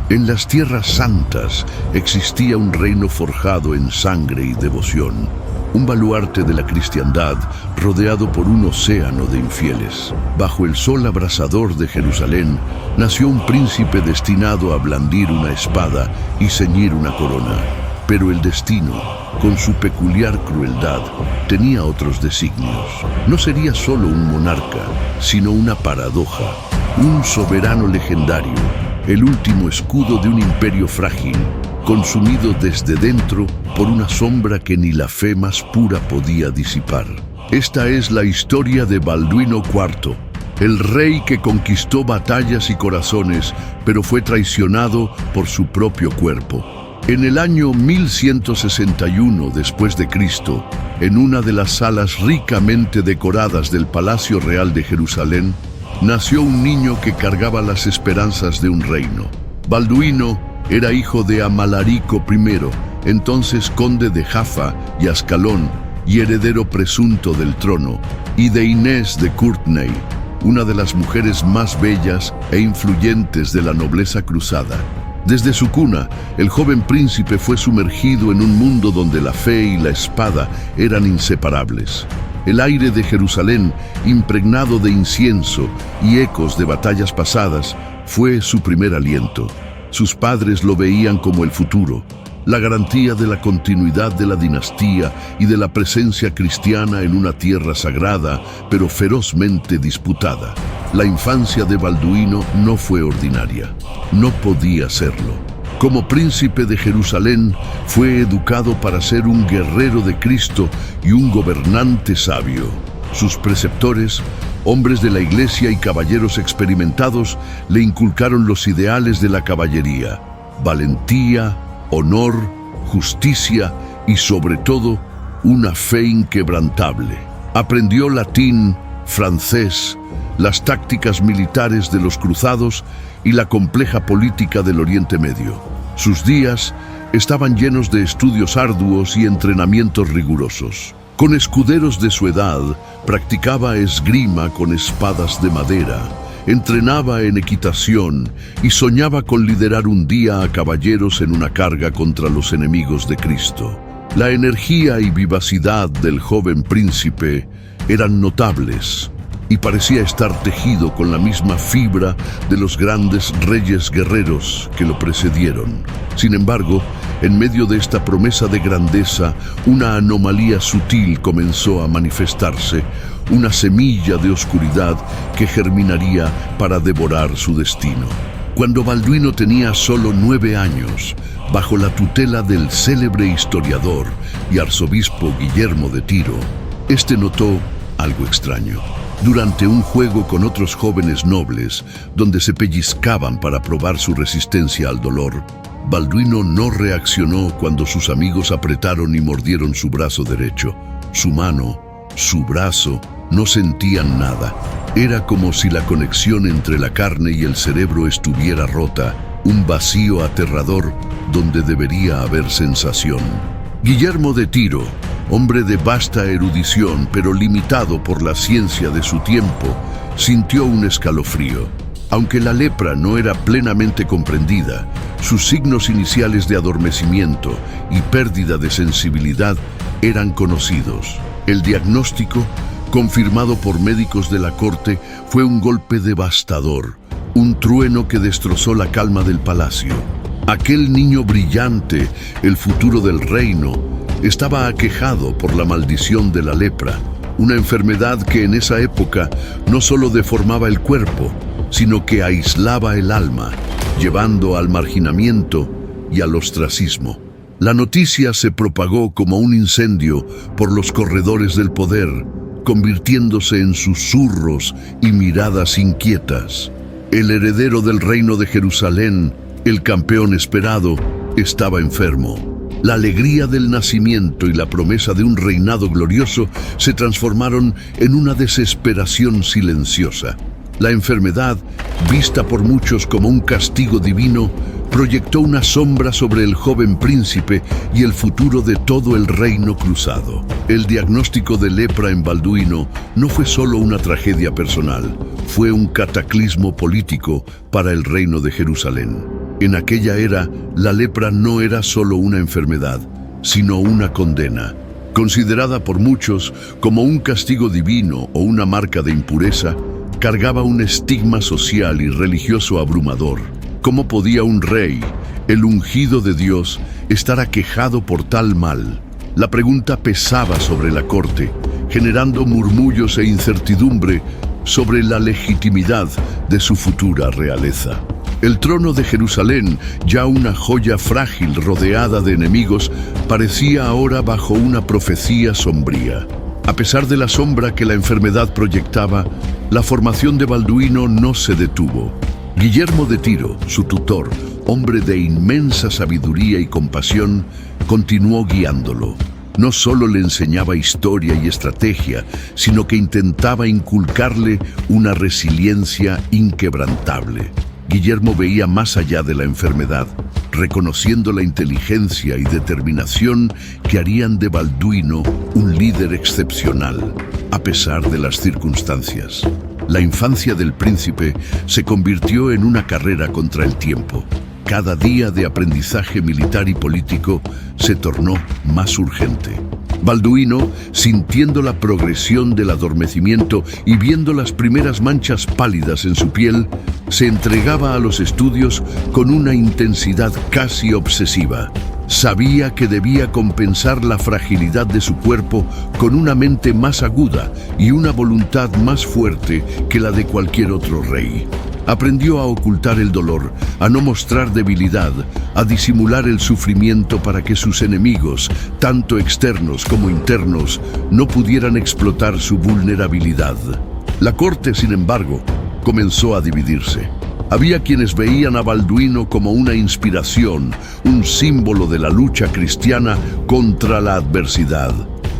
En las tierras santas existía un reino forjado en sangre y devoción, un baluarte de la cristiandad rodeado por un océano de infieles. Bajo el sol abrasador de Jerusalén nació un príncipe destinado a blandir una espada y ceñir una corona. Pero el destino, con su peculiar crueldad, tenía otros designios. No sería solo un monarca, sino una paradoja, un soberano legendario, el último escudo de un imperio frágil, consumido desde dentro por una sombra que ni la fe más pura podía disipar. Esta es la historia de Balduino IV, el rey que conquistó batallas y corazones, pero fue traicionado por su propio cuerpo. En el año 1161 después de Cristo, en una de las salas ricamente decoradas del Palacio Real de Jerusalén, nació un niño que cargaba las esperanzas de un reino. Balduino era hijo de Amalarico I, entonces conde de Jaffa y Ascalón y heredero presunto del trono, y de Inés de Courtenay, una de las mujeres más bellas e influyentes de la nobleza cruzada. Desde su cuna, el joven príncipe fue sumergido en un mundo donde la fe y la espada eran inseparables. El aire de Jerusalén, impregnado de incienso y ecos de batallas pasadas, fue su primer aliento. Sus padres lo veían como el futuro, la garantía de la continuidad de la dinastía y de la presencia cristiana en una tierra sagrada, pero ferozmente disputada. La infancia de Balduino no fue ordinaria. No podía serlo. Como príncipe de Jerusalén, fue educado para ser un guerrero de Cristo y un gobernante sabio. Sus preceptores, hombres de la iglesia y caballeros experimentados, le inculcaron los ideales de la caballería: valentía, honor, justicia y, sobre todo, una fe inquebrantable. Aprendió latín, francés, las tácticas militares de los cruzados y la compleja política del Oriente Medio. Sus días estaban llenos de estudios arduos y entrenamientos rigurosos. Con escuderos de su edad, practicaba esgrima con espadas de madera, entrenaba en equitación y soñaba con liderar un día a caballeros en una carga contra los enemigos de Cristo. La energía y vivacidad del joven príncipe eran notables y parecía estar tejido con la misma fibra de los grandes reyes guerreros que lo precedieron. Sin embargo, en medio de esta promesa de grandeza, una anomalía sutil comenzó a manifestarse, una semilla de oscuridad que germinaría para devorar su destino. Cuando Balduino tenía solo 9 años, bajo la tutela del célebre historiador y arzobispo Guillermo de Tiro, este notó algo extraño. Durante un juego con otros jóvenes nobles, donde se pellizcaban para probar su resistencia al dolor, Balduino no reaccionó cuando sus amigos apretaron y mordieron su brazo derecho. Su mano, su brazo, no sentían nada. Era como si la conexión entre la carne y el cerebro estuviera rota, un vacío aterrador donde debería haber sensación. Guillermo de Tiro, hombre de vasta erudición pero limitado por la ciencia de su tiempo, sintió un escalofrío. Aunque la lepra no era plenamente comprendida, sus signos iniciales de adormecimiento y pérdida de sensibilidad eran conocidos. El diagnóstico, confirmado por médicos de la corte, fue un golpe devastador, un trueno que destrozó la calma del palacio. Aquel niño brillante, el futuro del reino, estaba aquejado por la maldición de la lepra, una enfermedad que en esa época no solo deformaba el cuerpo, sino que aislaba el alma, llevando al marginamiento y al ostracismo. La noticia se propagó como un incendio por los corredores del poder, convirtiéndose en susurros y miradas inquietas. El heredero del reino de Jerusalén, el campeón esperado, estaba enfermo. La alegría del nacimiento y la promesa de un reinado glorioso se transformaron en una desesperación silenciosa. La enfermedad, vista por muchos como un castigo divino, proyectó una sombra sobre el joven príncipe y el futuro de todo el reino cruzado. El diagnóstico de lepra en Balduino no fue solo una tragedia personal, fue un cataclismo político para el reino de Jerusalén. En aquella era, la lepra no era solo una enfermedad, sino una condena. Considerada por muchos como un castigo divino o una marca de impureza, cargaba un estigma social y religioso abrumador. ¿Cómo podía un rey, el ungido de Dios, estar aquejado por tal mal? La pregunta pesaba sobre la corte, generando murmullos e incertidumbre sobre la legitimidad de su futura realeza. El trono de Jerusalén, ya una joya frágil rodeada de enemigos, parecía ahora bajo una profecía sombría. A pesar de la sombra que la enfermedad proyectaba, la formación de Balduino no se detuvo. Guillermo de Tiro, su tutor, hombre de inmensa sabiduría y compasión, continuó guiándolo. No solo le enseñaba historia y estrategia, sino que intentaba inculcarle una resiliencia inquebrantable. Guillermo veía más allá de la enfermedad, reconociendo la inteligencia y determinación que harían de Balduino un líder excepcional, a pesar de las circunstancias. La infancia del príncipe se convirtió en una carrera contra el tiempo. Cada día de aprendizaje militar y político se tornó más urgente. Balduino, sintiendo la progresión del adormecimiento y viendo las primeras manchas pálidas en su piel, se entregaba a los estudios con una intensidad casi obsesiva. Sabía que debía compensar la fragilidad de su cuerpo con una mente más aguda y una voluntad más fuerte que la de cualquier otro rey. Aprendió a ocultar el dolor, a no mostrar debilidad, a disimular el sufrimiento para que sus enemigos, tanto externos como internos, no pudieran explotar su vulnerabilidad. La corte, sin embargo, comenzó a dividirse. Había quienes veían a Balduino como una inspiración, un símbolo de la lucha cristiana contra la adversidad.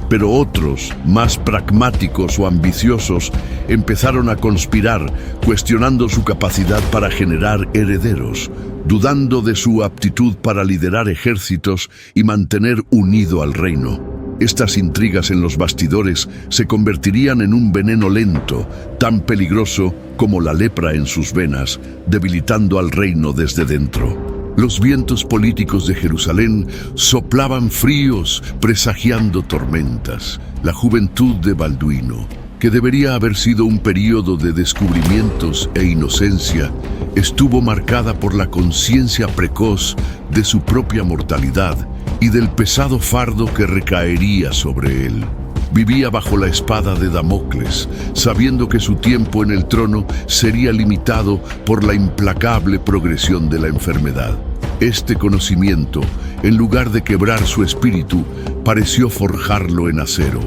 Pero otros, más pragmáticos o ambiciosos, empezaron a conspirar, cuestionando su capacidad para generar herederos, dudando de su aptitud para liderar ejércitos y mantener unido al reino. Estas intrigas en los bastidores se convertirían en un veneno lento, tan peligroso como la lepra en sus venas, debilitando al reino desde dentro. Los vientos políticos de Jerusalén soplaban fríos, presagiando tormentas. La juventud de Balduino, que debería haber sido un período de descubrimientos e inocencia, estuvo marcada por la conciencia precoz de su propia mortalidad y del pesado fardo que recaería sobre él. Vivía bajo la espada de Damocles, sabiendo que su tiempo en el trono sería limitado por la implacable progresión de la enfermedad. Este conocimiento, en lugar de quebrar su espíritu, pareció forjarlo en acero.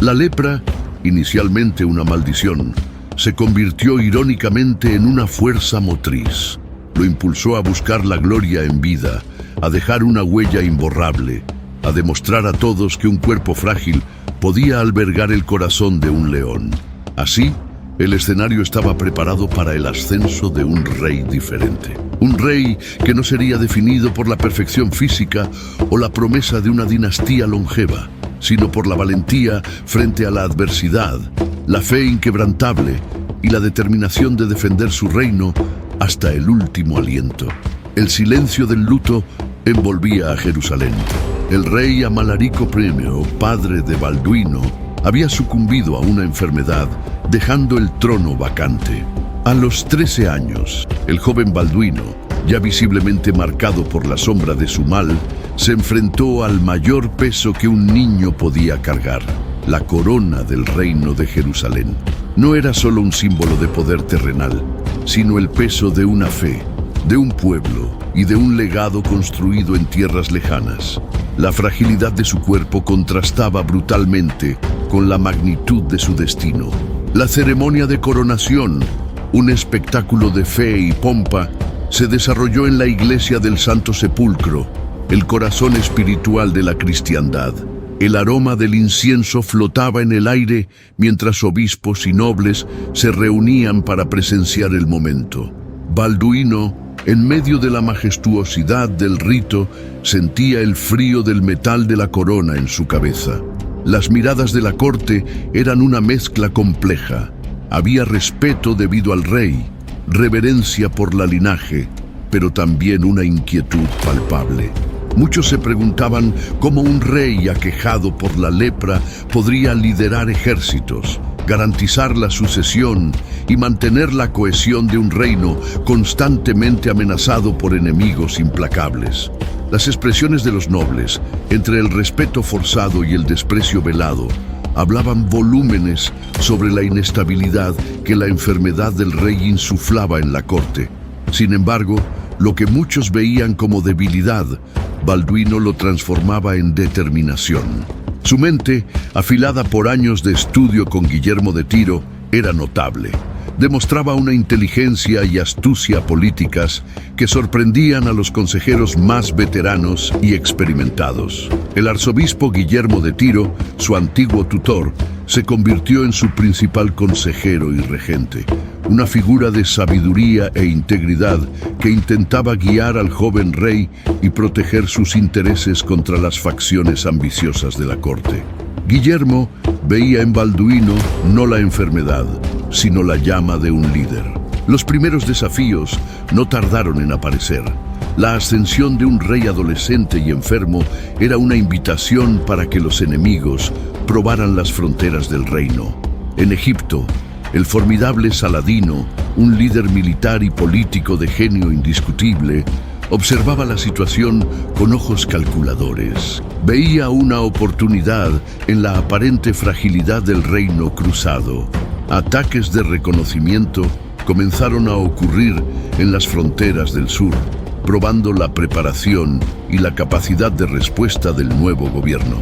La lepra, inicialmente una maldición, se convirtió irónicamente en una fuerza motriz. Lo impulsó a buscar la gloria en vida, a dejar una huella imborrable, a demostrar a todos que un cuerpo frágil podía albergar el corazón de un león. Así, el escenario estaba preparado para el ascenso de un rey diferente. Un rey que no sería definido por la perfección física o la promesa de una dinastía longeva, sino por la valentía frente a la adversidad, la fe inquebrantable y la determinación de defender su reino hasta el último aliento. El silencio del luto envolvía a Jerusalén. El rey Amalarico I, padre de Balduino, había sucumbido a una enfermedad, dejando el trono vacante. A los 13 años, el joven Balduino, ya visiblemente marcado por la sombra de su mal, se enfrentó al mayor peso que un niño podía cargar, la corona del reino de Jerusalén. No era solo un símbolo de poder terrenal, sino el peso de una fe, de un pueblo y de un legado construido en tierras lejanas. La fragilidad de su cuerpo contrastaba brutalmente con la magnitud de su destino. La ceremonia de coronación, un espectáculo de fe y pompa, se desarrolló en la iglesia del Santo Sepulcro, el corazón espiritual de la cristiandad. El aroma del incienso flotaba en el aire mientras obispos y nobles se reunían para presenciar el momento. Balduino, en medio de la majestuosidad del rito, sentía el frío del metal de la corona en su cabeza. Las miradas de la corte eran una mezcla compleja. Había respeto debido al rey, reverencia por la linaje, pero también una inquietud palpable. Muchos se preguntaban cómo un rey aquejado por la lepra podría liderar ejércitos, garantizar la sucesión y mantener la cohesión de un reino constantemente amenazado por enemigos implacables. Las expresiones de los nobles, entre el respeto forzado y el desprecio velado, hablaban volúmenes sobre la inestabilidad que la enfermedad del rey insuflaba en la corte. Sin embargo, lo que muchos veían como debilidad, Balduino lo transformaba en determinación. Su mente, afilada por años de estudio con Guillermo de Tiro, era notable. Demostraba una inteligencia y astucia políticas que sorprendían a los consejeros más veteranos y experimentados. El arzobispo Guillermo de Tiro, su antiguo tutor, se convirtió en su principal consejero y regente, una figura de sabiduría e integridad que intentaba guiar al joven rey y proteger sus intereses contra las facciones ambiciosas de la corte. Guillermo veía en Balduino no la enfermedad, sino la llama de un líder. Los primeros desafíos no tardaron en aparecer. La ascensión de un rey adolescente y enfermo era una invitación para que los enemigos probaran las fronteras del reino. En Egipto, el formidable Saladino, un líder militar y político de genio indiscutible, observaba la situación con ojos calculadores. Veía una oportunidad en la aparente fragilidad del reino cruzado. Ataques de reconocimiento comenzaron a ocurrir en las fronteras del sur, probando la preparación y la capacidad de respuesta del nuevo gobierno.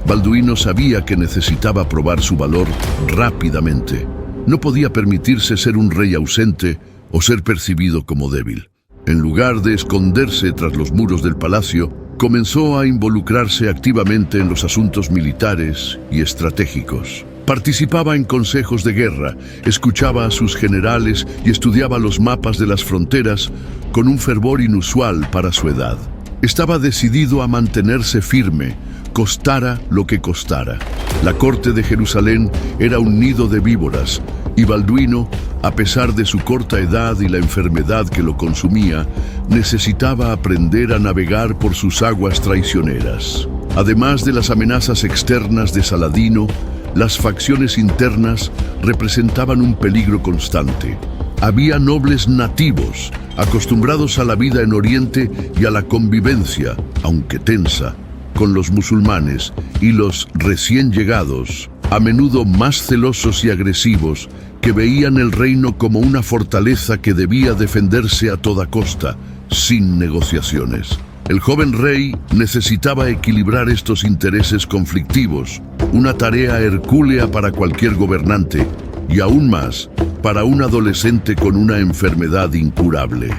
Balduino sabía que necesitaba probar su valor rápidamente. No podía permitirse ser un rey ausente o ser percibido como débil. En lugar de esconderse tras los muros del palacio, comenzó a involucrarse activamente en los asuntos militares y estratégicos. Participaba en consejos de guerra, escuchaba a sus generales y estudiaba los mapas de las fronteras con un fervor inusual para su edad. Estaba decidido a mantenerse firme, costara lo que costara. La corte de Jerusalén era un nido de víboras, y Balduino, a pesar de su corta edad y la enfermedad que lo consumía, necesitaba aprender a navegar por sus aguas traicioneras. Además de las amenazas externas de Saladino, las facciones internas representaban un peligro constante. Había nobles nativos, acostumbrados a la vida en Oriente y a la convivencia, aunque tensa, con los musulmanes, y los recién llegados, a menudo más celosos y agresivos, que veían el reino como una fortaleza que debía defenderse a toda costa, sin negociaciones. El joven rey necesitaba equilibrar estos intereses conflictivos, una tarea hercúlea para cualquier gobernante, y aún más para un adolescente con una enfermedad incurable.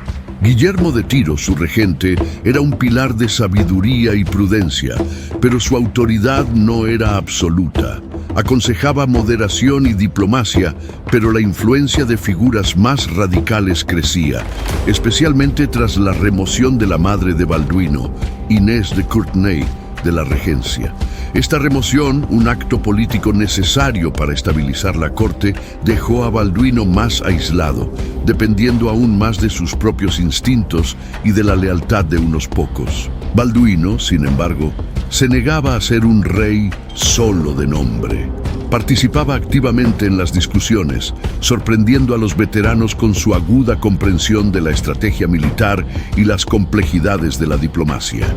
Guillermo de Tiro, su regente, era un pilar de sabiduría y prudencia, pero su autoridad no era absoluta. Aconsejaba moderación y diplomacia, pero la influencia de figuras más radicales crecía, especialmente tras la remoción de la madre de Balduino, Inés de Courtenay, de la regencia. Esta remoción, un acto político necesario para estabilizar la corte, dejó a Balduino más aislado, dependiendo aún más de sus propios instintos y de la lealtad de unos pocos. Balduino, sin embargo, se negaba a ser un rey solo de nombre. Participaba activamente en las discusiones, sorprendiendo a los veteranos con su aguda comprensión de la estrategia militar y las complejidades de la diplomacia.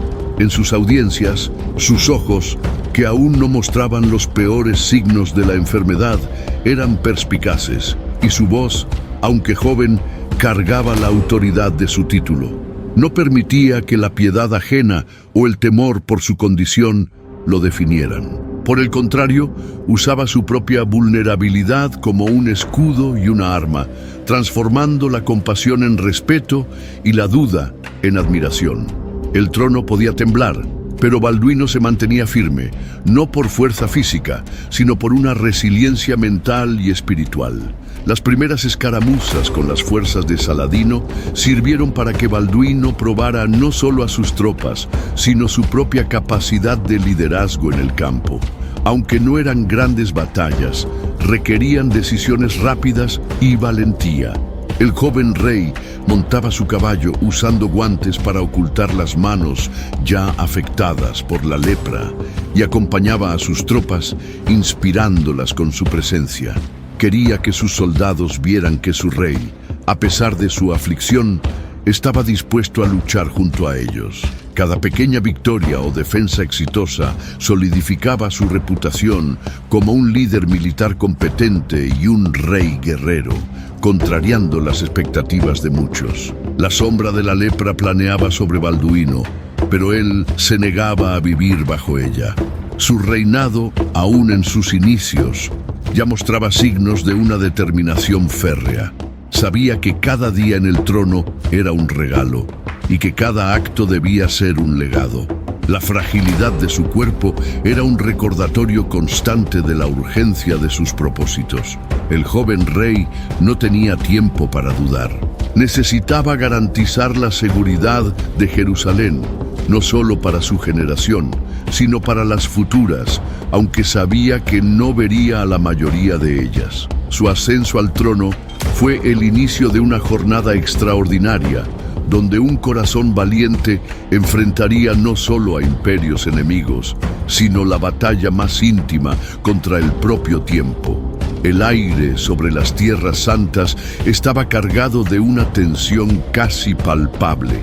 En sus audiencias, sus ojos, que aún no mostraban los peores signos de la enfermedad, eran perspicaces, y su voz, aunque joven, cargaba la autoridad de su título. No permitía que la piedad ajena o el temor por su condición lo definieran. Por el contrario, usaba su propia vulnerabilidad como un escudo y una arma, transformando la compasión en respeto y la duda en admiración. El trono podía temblar, Pero Balduino se mantenía firme, no por fuerza física, sino por una resiliencia mental y espiritual. Las primeras escaramuzas con las fuerzas de Saladino sirvieron para que Balduino probara no solo a sus tropas, sino su propia capacidad de liderazgo en el campo. Aunque no eran grandes batallas, requerían decisiones rápidas y valentía. El joven rey montaba su caballo usando guantes para ocultar las manos ya afectadas por la lepra y acompañaba a sus tropas inspirándolas con su presencia. Quería que sus soldados vieran que su rey, a pesar de su aflicción, estaba dispuesto a luchar junto a ellos. Cada pequeña victoria o defensa exitosa solidificaba su reputación como un líder militar competente y un rey guerrero, contrariando las expectativas de muchos. La sombra de la lepra planeaba sobre Balduino, pero él se negaba a vivir bajo ella. Su reinado, aún en sus inicios, ya mostraba signos de una determinación férrea. Sabía que cada día en el trono era un regalo y que cada acto debía ser un legado. La fragilidad de su cuerpo era un recordatorio constante de la urgencia de sus propósitos. El joven rey no tenía tiempo para dudar. Necesitaba garantizar la seguridad de Jerusalén, no solo para su generación, sino para las futuras, aunque sabía que no vería a la mayoría de ellas. Su ascenso al trono fue el inicio de una jornada extraordinaria, donde un corazón valiente enfrentaría no solo a imperios enemigos, sino la batalla más íntima contra el propio tiempo. El aire sobre las tierras santas estaba cargado de una tensión casi palpable.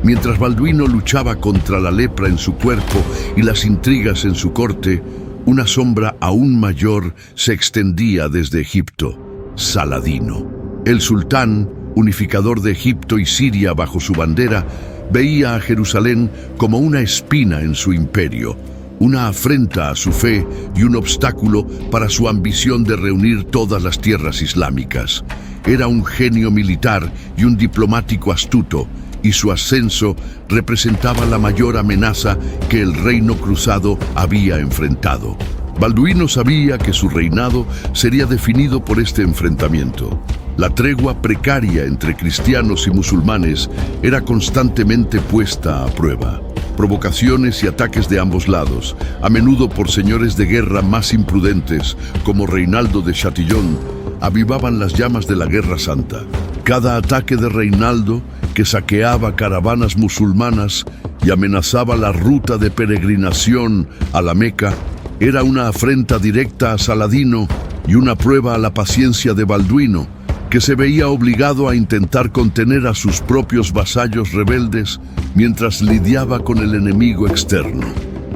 Mientras Balduino luchaba contra la lepra en su cuerpo y las intrigas en su corte, una sombra aún mayor se extendía desde Egipto: Saladino. El sultán, unificador de Egipto y Siria bajo su bandera, veía a Jerusalén como una espina en su imperio, una afrenta a su fe y un obstáculo para su ambición de reunir todas las tierras islámicas. Era un genio militar y un diplomático astuto, y su ascenso representaba la mayor amenaza que el reino cruzado había enfrentado. Balduino sabía que su reinado sería definido por este enfrentamiento. La tregua precaria entre cristianos y musulmanes era constantemente puesta a prueba. Provocaciones y ataques de ambos lados, a menudo por señores de guerra más imprudentes, como Reinaldo de Chatillon, avivaban las llamas de la Guerra Santa. Cada ataque de Reinaldo, que saqueaba caravanas musulmanas y amenazaba la ruta de peregrinación a la Meca, era una afrenta directa a Saladino y una prueba a la paciencia de Balduino, que se veía obligado a intentar contener a sus propios vasallos rebeldes mientras lidiaba con el enemigo externo.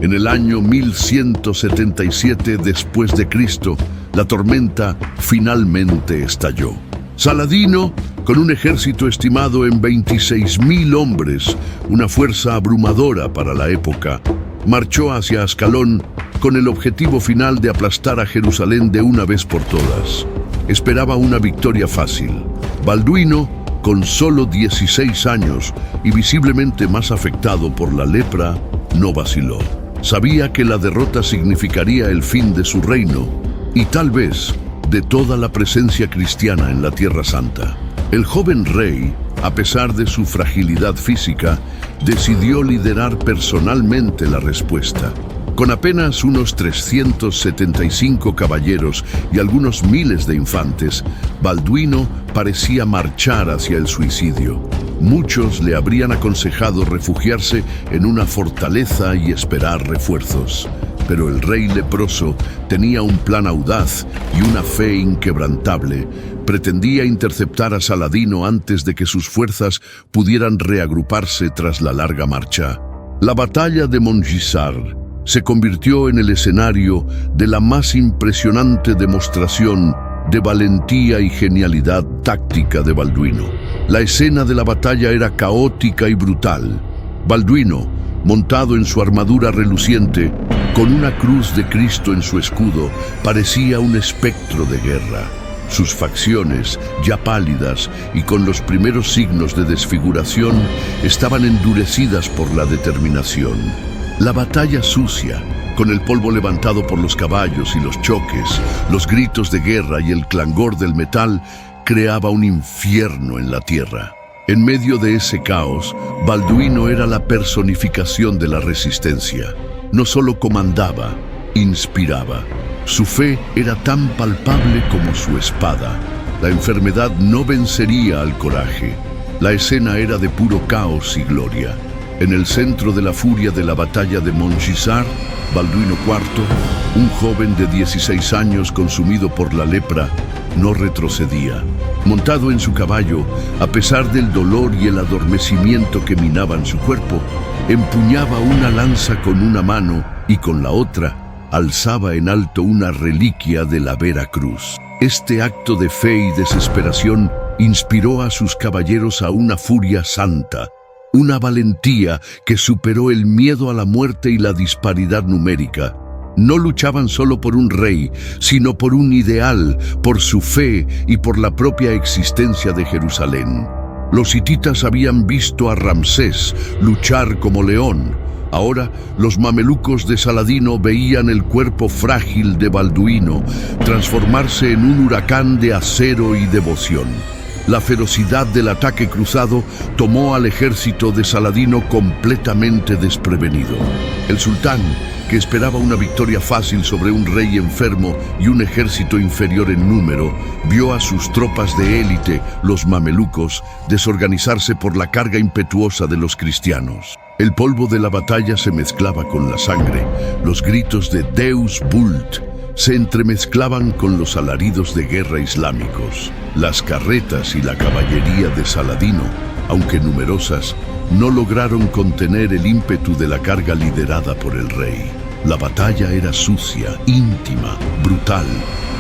En el año 1177 después de Cristo, la tormenta finalmente estalló. Saladino, con un ejército estimado en 26.000 hombres, una fuerza abrumadora para la época, marchó hacia Ascalón con el objetivo final de aplastar a Jerusalén de una vez por todas. Esperaba una victoria fácil. Balduino, con solo 16 años y visiblemente más afectado por la lepra, no vaciló. Sabía que la derrota significaría el fin de su reino y tal vez de toda la presencia cristiana en la Tierra Santa. El joven rey, a pesar de su fragilidad física, decidió liderar personalmente la respuesta. Con apenas unos 375 caballeros y algunos miles de infantes, Balduino parecía marchar hacia el suicidio. Muchos le habrían aconsejado refugiarse en una fortaleza y esperar refuerzos. Pero el rey leproso tenía un plan audaz y una fe inquebrantable. Pretendía interceptar a Saladino antes de que sus fuerzas pudieran reagruparse tras la larga marcha. La batalla de Montgisard se convirtió en el escenario de la más impresionante demostración de valentía y genialidad táctica de Balduino. La escena de la batalla era caótica y brutal. Balduino, montado en su armadura reluciente, con una cruz de Cristo en su escudo, parecía un espectro de guerra. Sus facciones, ya pálidas y con los primeros signos de desfiguración, estaban endurecidas por la determinación. La batalla sucia, con el polvo levantado por los caballos y los choques, los gritos de guerra y el clangor del metal, creaba un infierno en la tierra. En medio de ese caos, Balduino era la personificación de la resistencia. No solo comandaba, inspiraba. Su fe era tan palpable como su espada. La enfermedad no vencería al coraje. La escena era de puro caos y gloria. En el centro de la furia de la batalla de Montgisard, Balduino IV, un joven de 16 años consumido por la lepra, no retrocedía. Montado en su caballo, a pesar del dolor y el adormecimiento que minaban su cuerpo, empuñaba una lanza con una mano y con la otra alzaba en alto una reliquia de la Vera Cruz. Este acto de fe y desesperación inspiró a sus caballeros a una furia santa, una valentía que superó el miedo a la muerte y la disparidad numérica. No luchaban solo por un rey, sino por un ideal, por su fe y por la propia existencia de Jerusalén. Los hititas habían visto a Ramsés luchar como león. Ahora, los mamelucos de Saladino veían el cuerpo frágil de Balduino transformarse en un huracán de acero y devoción. La ferocidad del ataque cruzado tomó al ejército de Saladino completamente desprevenido. El sultán, que esperaba una victoria fácil sobre un rey enfermo y un ejército inferior en número, vio a sus tropas de élite, los mamelucos, desorganizarse por la carga impetuosa de los cristianos. El polvo de la batalla se mezclaba con la sangre. Los gritos de Deus Vult se entremezclaban con los alaridos de guerra islámicos. Las carretas y la caballería de Saladino, aunque numerosas, no lograron contener el ímpetu de la carga liderada por el rey. La batalla era sucia, íntima, brutal.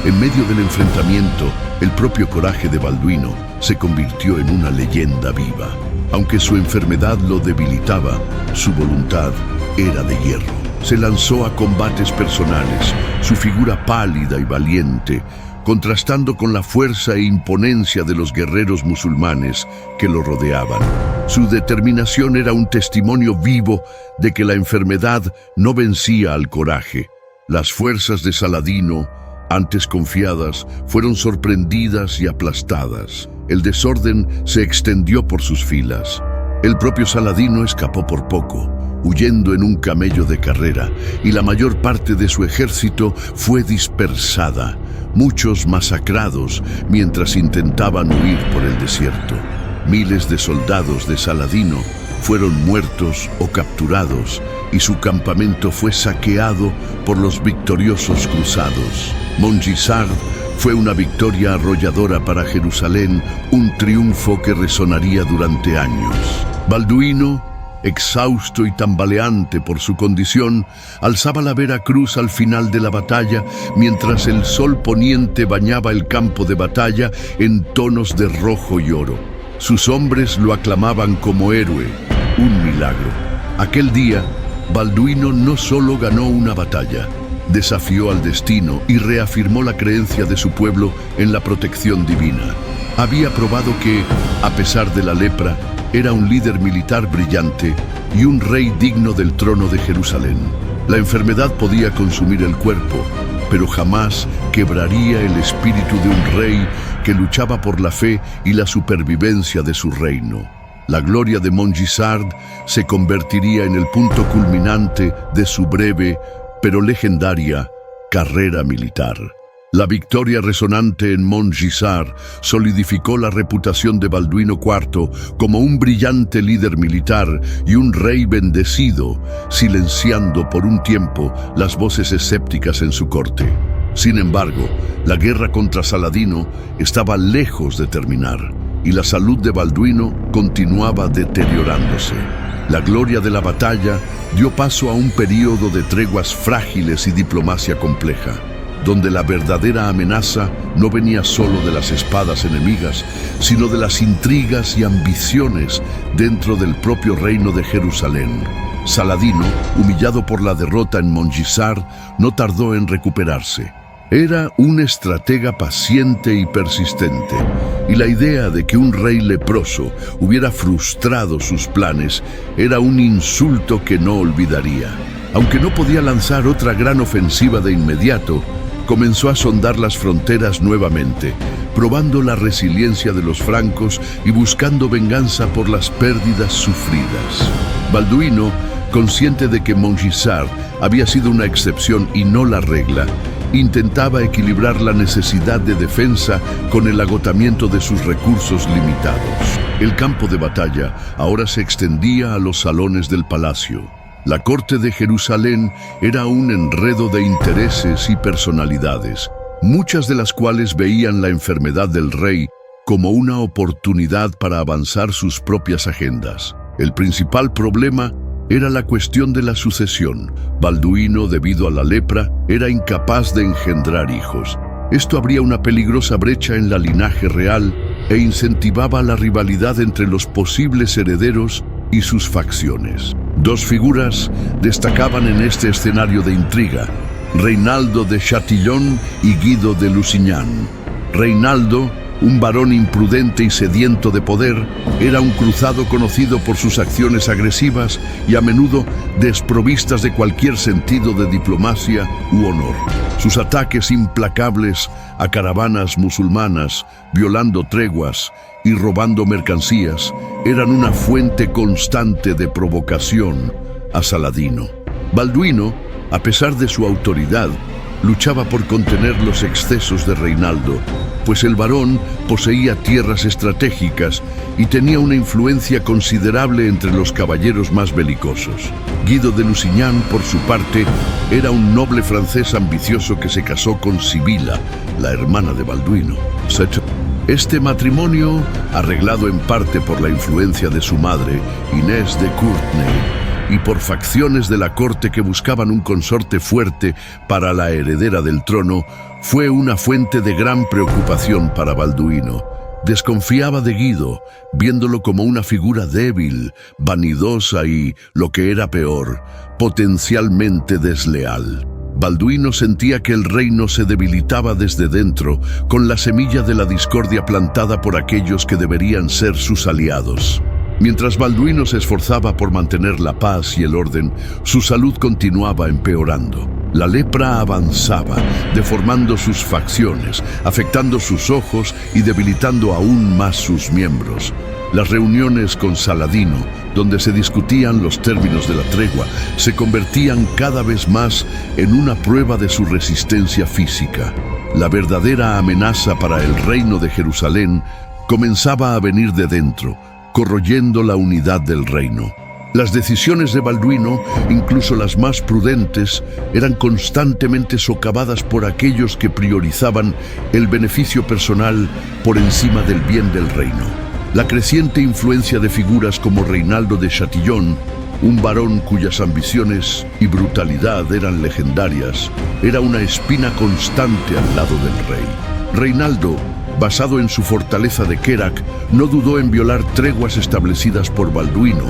En medio del enfrentamiento, el propio coraje de Balduino se convirtió en una leyenda viva. Aunque su enfermedad lo debilitaba, su voluntad era de hierro. Se lanzó a combates personales, su figura pálida y valiente, contrastando con la fuerza e imponencia de los guerreros musulmanes que lo rodeaban. Su determinación era un testimonio vivo de que la enfermedad no vencía al coraje. Las fuerzas de Saladino, antes confiadas, fueron sorprendidas y aplastadas. El desorden se extendió por sus filas. El propio Saladino escapó por poco, huyendo en un camello de carrera, y la mayor parte de su ejército fue dispersada, muchos masacrados mientras intentaban huir por el desierto. Miles de soldados de Saladino fueron muertos o capturados, y su campamento fue saqueado por los victoriosos cruzados. Montgisard fue una victoria arrolladora para Jerusalén, un triunfo que resonaría durante años. Balduino, exhausto y tambaleante por su condición, alzaba la Vera Cruz al final de la batalla, mientras el sol poniente bañaba el campo de batalla en tonos de rojo y oro. Sus hombres lo aclamaban como héroe, un milagro. Aquel día, Balduino no solo ganó una batalla, desafió al destino y reafirmó la creencia de su pueblo en la protección divina. Había probado que, a pesar de la lepra, era un líder militar brillante y un rey digno del trono de Jerusalén. La enfermedad podía consumir el cuerpo, pero jamás quebraría el espíritu de un rey que luchaba por la fe y la supervivencia de su reino. La gloria de Montgisard se convertiría en el punto culminante de su breve, pero legendaria, carrera militar. La victoria resonante en Montgisard solidificó la reputación de Balduino IV como un brillante líder militar y un rey bendecido, silenciando por un tiempo las voces escépticas en su corte. Sin embargo, la guerra contra Saladino estaba lejos de terminar, y la salud de Balduino continuaba deteriorándose. La gloria de la batalla dio paso a un período de treguas frágiles y diplomacia compleja, donde la verdadera amenaza no venía solo de las espadas enemigas, sino de las intrigas y ambiciones dentro del propio reino de Jerusalén. Saladino, humillado por la derrota en Montgisard, no tardó en recuperarse. Era un estratega paciente y persistente, y la idea de que un rey leproso hubiera frustrado sus planes era un insulto que no olvidaría. Aunque no podía lanzar otra gran ofensiva de inmediato, comenzó a sondar las fronteras nuevamente, probando la resiliencia de los francos y buscando venganza por las pérdidas sufridas. Balduino, consciente de que Montgisard había sido una excepción y no la regla, intentaba equilibrar la necesidad de defensa con el agotamiento de sus recursos limitados. El campo de batalla ahora se extendía a los salones del palacio. La corte de Jerusalén era un enredo de intereses y personalidades, muchas de las cuales veían la enfermedad del rey como una oportunidad para avanzar sus propias agendas. El principal problema era la cuestión de la sucesión. Balduino, debido a la lepra, era incapaz de engendrar hijos. Esto abría una peligrosa brecha en la linaje real e incentivaba la rivalidad entre los posibles herederos y sus facciones. Dos figuras destacaban en este escenario de intriga: Reinaldo de Chatillon y Guido de Lusignan. Reinaldo, un varón imprudente y sediento de poder, era un cruzado conocido por sus acciones agresivas y a menudo desprovistas de cualquier sentido de diplomacia u honor. Sus ataques implacables a caravanas musulmanas, violando treguas y robando mercancías, eran una fuente constante de provocación a Saladino. Balduino, a pesar de su autoridad, luchaba por contener los excesos de Reinaldo, pues el varón poseía tierras estratégicas y tenía una influencia considerable entre los caballeros más belicosos. Guido de Lusignan, por su parte, era un noble francés ambicioso que se casó con Sibila, la hermana de Balduino. Este matrimonio, arreglado en parte por la influencia de su madre, Inés de Courtenay, y por facciones de la corte que buscaban un consorte fuerte para la heredera del trono, fue una fuente de gran preocupación para Balduino. Desconfiaba de Guido, viéndolo como una figura débil, vanidosa y, lo que era peor, potencialmente desleal. Balduino sentía que el reino se debilitaba desde dentro, con la semilla de la discordia plantada por aquellos que deberían ser sus aliados. Mientras Balduino se esforzaba por mantener la paz y el orden, su salud continuaba empeorando. La lepra avanzaba, deformando sus facciones, afectando sus ojos y debilitando aún más sus miembros. Las reuniones con Saladino, donde se discutían los términos de la tregua, se convertían cada vez más en una prueba de su resistencia física. La verdadera amenaza para el reino de Jerusalén comenzaba a venir de dentro, corroyendo la unidad del reino. Las decisiones de Balduino, incluso las más prudentes, eran constantemente socavadas por aquellos que priorizaban el beneficio personal por encima del bien del reino. La creciente influencia de figuras como Reinaldo de Chatillon, un varón cuyas ambiciones y brutalidad eran legendarias, era una espina constante al lado del rey. Reinaldo, basado en su fortaleza de Kerak, no dudó en violar treguas establecidas por Balduino,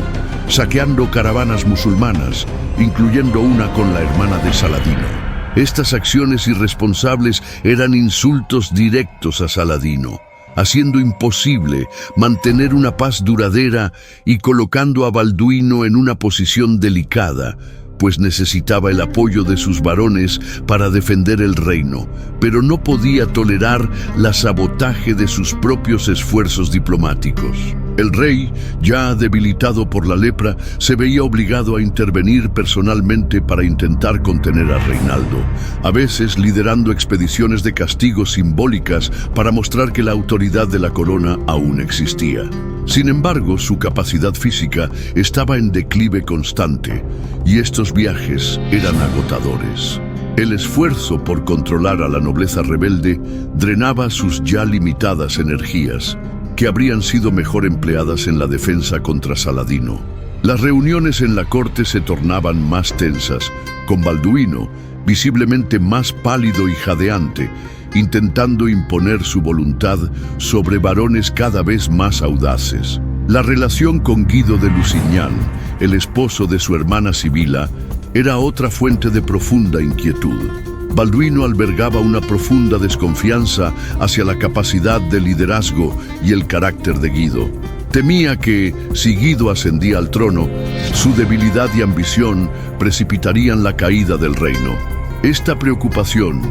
saqueando caravanas musulmanas, incluyendo una con la hermana de Saladino. Estas acciones irresponsables eran insultos directos a Saladino, haciendo imposible mantener una paz duradera y colocando a Balduino en una posición delicada, pues necesitaba el apoyo de sus varones para defender el reino, pero no podía tolerar la sabotaje de sus propios esfuerzos diplomáticos. El rey, ya debilitado por la lepra, se veía obligado a intervenir personalmente para intentar contener a Reinaldo, a veces liderando expediciones de castigo simbólicas para mostrar que la autoridad de la corona aún existía. Sin embargo, su capacidad física estaba en declive constante, y estos viajes eran agotadores. El esfuerzo por controlar a la nobleza rebelde drenaba sus ya limitadas energías, que habrían sido mejor empleadas en la defensa contra Saladino. Las reuniones en la corte se tornaban más tensas, con Balduino visiblemente más pálido y jadeante, intentando imponer su voluntad sobre varones cada vez más audaces. La relación con Guido de Lusignan, el esposo de su hermana Sibila, era otra fuente de profunda inquietud. Balduino albergaba una profunda desconfianza hacia la capacidad de liderazgo y el carácter de Guido. Temía que, si Guido ascendía al trono, su debilidad y ambición precipitarían la caída del reino. Esta preocupación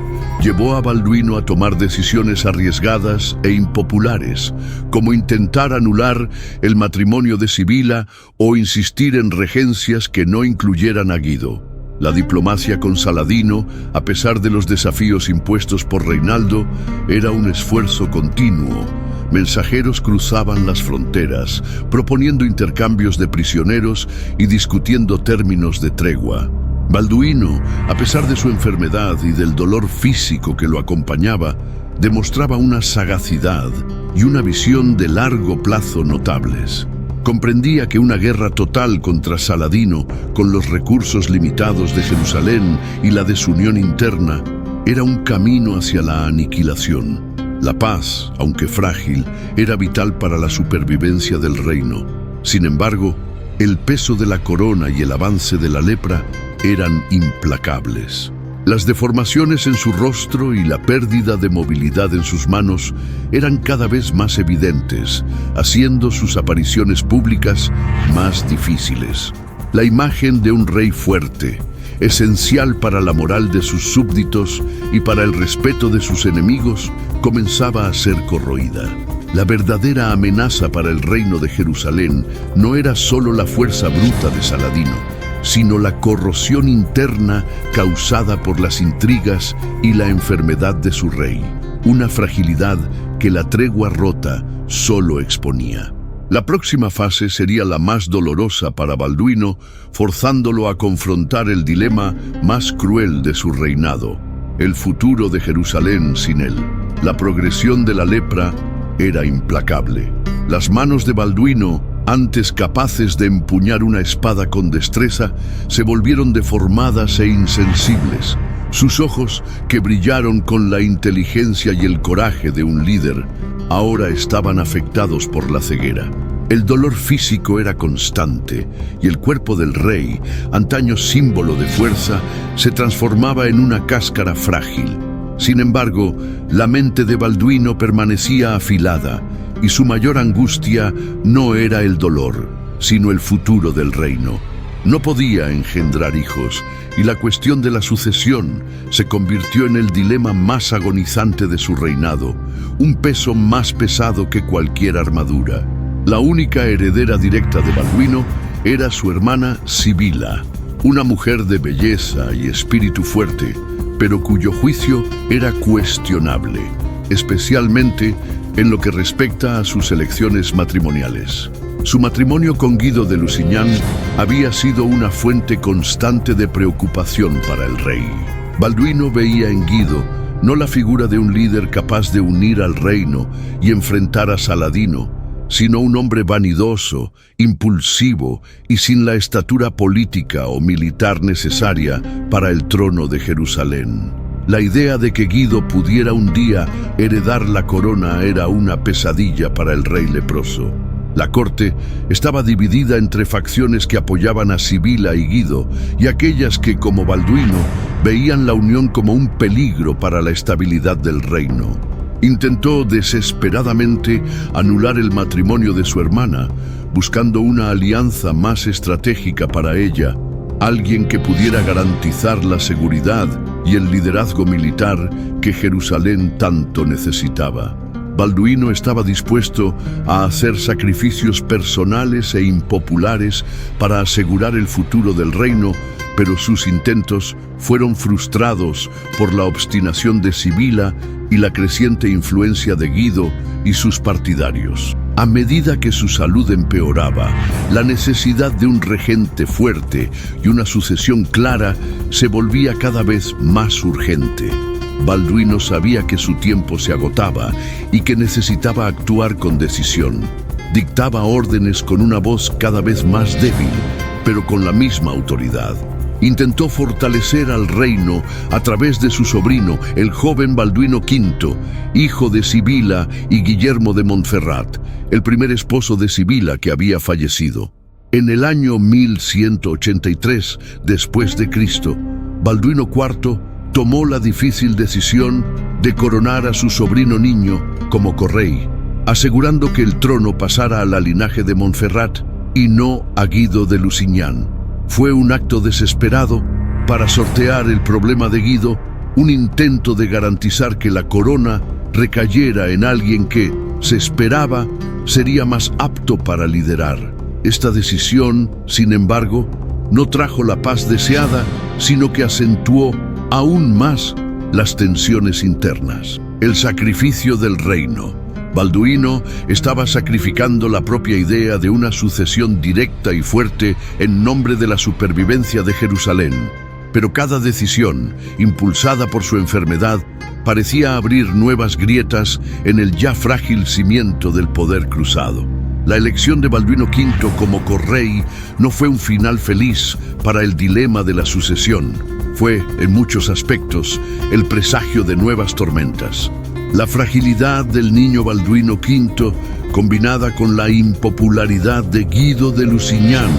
llevó a Balduino a tomar decisiones arriesgadas e impopulares, como intentar anular el matrimonio de Sibila o insistir en regencias que no incluyeran a Guido. La diplomacia con Saladino, a pesar de los desafíos impuestos por Reinaldo, era un esfuerzo continuo. Mensajeros cruzaban las fronteras, proponiendo intercambios de prisioneros y discutiendo términos de tregua. Balduino, a pesar de su enfermedad y del dolor físico que lo acompañaba, demostraba una sagacidad y una visión de largo plazo notables. Comprendía que una guerra total contra Saladino, con los recursos limitados de Jerusalén y la desunión interna, era un camino hacia la aniquilación. La paz, aunque frágil, era vital para la supervivencia del reino. Sin embargo, el peso de la corona y el avance de la lepra eran implacables. Las deformaciones en su rostro y la pérdida de movilidad en sus manos eran cada vez más evidentes, haciendo sus apariciones públicas más difíciles. La imagen de un rey fuerte, esencial para la moral de sus súbditos y para el respeto de sus enemigos, comenzaba a ser corroída. La verdadera amenaza para el reino de Jerusalén no era solo la fuerza bruta de Saladino, sino la corrosión interna causada por las intrigas y la enfermedad de su rey, una fragilidad que la tregua rota solo exponía. La próxima fase sería la más dolorosa para Balduino, forzándolo a confrontar el dilema más cruel de su reinado: el futuro de Jerusalén sin él. La progresión de la lepra era implacable. Las manos de Balduino, antes capaces de empuñar una espada con destreza, se volvieron deformadas e insensibles. Sus ojos, que brillaron con la inteligencia y el coraje de un líder, ahora estaban afectados por la ceguera. El dolor físico era constante y el cuerpo del rey, antaño símbolo de fuerza, se transformaba en una cáscara frágil. Sin embargo, la mente de Balduino permanecía afilada, y su mayor angustia no era el dolor, sino el futuro del reino. No podía engendrar hijos, y la cuestión de la sucesión se convirtió en el dilema más agonizante de su reinado, un peso más pesado que cualquier armadura. La única heredera directa de Balduino era su hermana Sibila, una mujer de belleza y espíritu fuerte, pero cuyo juicio era cuestionable, especialmente en lo que respecta a sus elecciones matrimoniales. Su matrimonio con Guido de Lusignan había sido una fuente constante de preocupación para el rey. Balduino veía en Guido no la figura de un líder capaz de unir al reino y enfrentar a Saladino, sino un hombre vanidoso, impulsivo y sin la estatura política o militar necesaria para el trono de Jerusalén. La idea de que Guido pudiera un día heredar la corona era una pesadilla para el rey leproso. La corte estaba dividida entre facciones que apoyaban a Sibila y Guido y aquellas que, como Balduino, veían la unión como un peligro para la estabilidad del reino. Intentó desesperadamente anular el matrimonio de su hermana, buscando una alianza más estratégica para ella, alguien que pudiera garantizar la seguridad y el liderazgo militar que Jerusalén tanto necesitaba. Balduino estaba dispuesto a hacer sacrificios personales e impopulares para asegurar el futuro del reino, pero sus intentos fueron frustrados por la obstinación de Sibila y la creciente influencia de Guido y sus partidarios. A medida que su salud empeoraba, la necesidad de un regente fuerte y una sucesión clara se volvía cada vez más urgente. Balduino sabía que su tiempo se agotaba y que necesitaba actuar con decisión. Dictaba órdenes con una voz cada vez más débil, pero con la misma autoridad. Intentó fortalecer al reino a través de su sobrino, el joven Balduino V, hijo de Sibila y Guillermo de Montferrat, el primer esposo de Sibila que había fallecido. En el año 1183 después de Cristo, Balduino IV tomó la difícil decisión de coronar a su sobrino niño como correy, asegurando que el trono pasara al linaje de Montferrat y no a Guido de Lusignan. Fue un acto desesperado para sortear el problema de Guido, un intento de garantizar que la corona recayera en alguien que, se esperaba, sería más apto para liderar. Esta decisión, sin embargo, no trajo la paz deseada, sino que acentuó aún más las tensiones internas. El sacrificio del reino. Balduino estaba sacrificando la propia idea de una sucesión directa y fuerte en nombre de la supervivencia de Jerusalén. Pero cada decisión, impulsada por su enfermedad, parecía abrir nuevas grietas en el ya frágil cimiento del poder cruzado. La elección de Balduino V como correy no fue un final feliz para el dilema de la sucesión. Fue, en muchos aspectos, el presagio de nuevas tormentas. La fragilidad del niño Balduino V, combinada con la impopularidad de Guido de Lusignan,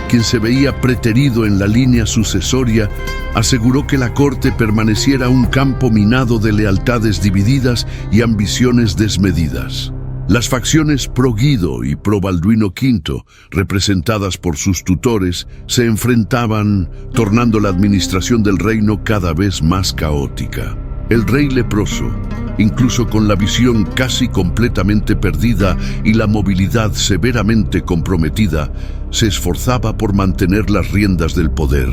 quien se veía preterido en la línea sucesoria, aseguró que la corte permaneciera un campo minado de lealtades divididas y ambiciones desmedidas. Las facciones pro Guido y pro Balduino V, representadas por sus tutores, se enfrentaban, tornando la administración del reino cada vez más caótica. El rey leproso, incluso con la visión casi completamente perdida y la movilidad severamente comprometida, se esforzaba por mantener las riendas del poder.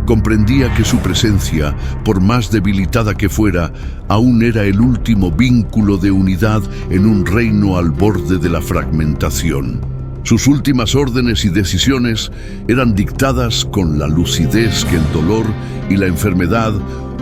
Comprendía que su presencia, por más debilitada que fuera, aún era el último vínculo de unidad en un reino al borde de la fragmentación. Sus últimas órdenes y decisiones eran dictadas con la lucidez que el dolor y la enfermedad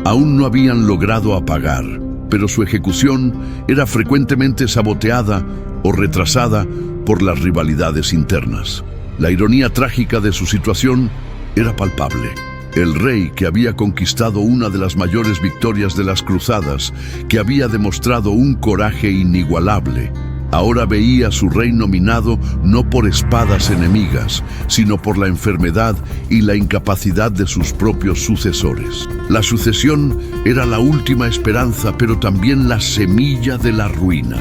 aún no habían logrado apagar, pero su ejecución era frecuentemente saboteada o retrasada por las rivalidades internas. La ironía trágica de su situación era palpable. El rey, que había conquistado una de las mayores victorias de las cruzadas, que había demostrado un coraje inigualable, ahora veía su reino minado no por espadas enemigas, sino por la enfermedad y la incapacidad de sus propios sucesores. La sucesión era la última esperanza, pero también la semilla de la ruina.